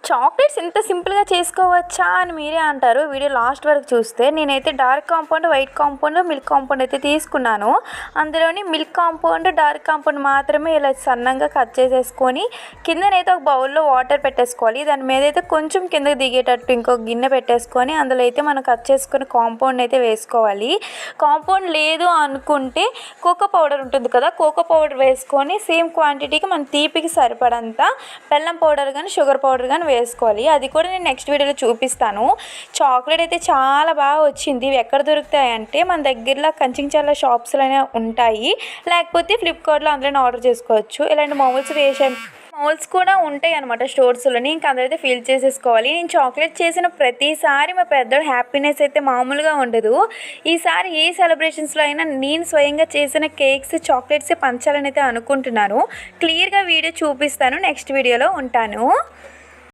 Chocolates ఇంత సింపుల్గా చేసుకోవచ్చా అని మీరే అంటారు. వీడియో లాస్ట్ వరకు చూస్తే నేనైతే dark compound, white compound, milk compound అయితే తీసుకున్నాను. అందులోని మిల్క్ కాంపౌండ్, డార్క్ కాంపౌండ్ మాత్రమే ఇలా సన్నంగా కట్ చేసేసుకొని కిందనైతే ఒక బౌల్లో వాటర్ పెట్టేసుకోవాలి. దాని మీద అయితే కొంచెం కిందకి దిగేటట్టు ఇంకొక గిన్నె పెట్టేసుకొని అందులో అయితే మనం కట్ చేసుకుని కాంపౌండ్ అయితే వేసుకోవాలి. కాంపౌండ్ లేదు అనుకుంటే కోకో పౌడర్ ఉంటుంది కదా, కోకో పౌడర్ వేసుకొని సేమ్ క్వాంటిటీకి మన తీపికి సరిపడంత బెల్లం పౌడర్ కానీ షుగర్ పౌడర్ కానీ వేసుకోవాలి. అది కూడా నేను నెక్స్ట్ వీడియోలో చూపిస్తాను. చాక్లెట్ అయితే చాలా బాగా వచ్చింది. ఇవి ఎక్కడ దొరుకుతాయంటే మన దగ్గరలో కంచించాల షాప్స్లోనే ఉంటాయి, లేకపోతే ఫ్లిప్కార్ట్లో అందులోనే ఆర్డర్ చేసుకోవచ్చు. ఇలాంటి మౌల్స్ కూడా ఉంటాయి అనమాట స్టోర్స్లోని. ఇంకా అందరైతే ఫిల్ చేసేసుకోవాలి. నేను చాక్లెట్ చేసిన ప్రతిసారి మా పెద్దోడు హ్యాపీనెస్ అయితే మామూలుగా ఉండదు. ఈసారి ఏ సెలబ్రేషన్స్లో అయినా నేను స్వయంగా చేసిన కేక్స్, చాక్లెట్స్ పంచాలని అయితే అనుకుంటున్నాను. క్లియర్గా వీడియో చూపిస్తాను. నెక్స్ట్ వీడియోలో ఉంటాను.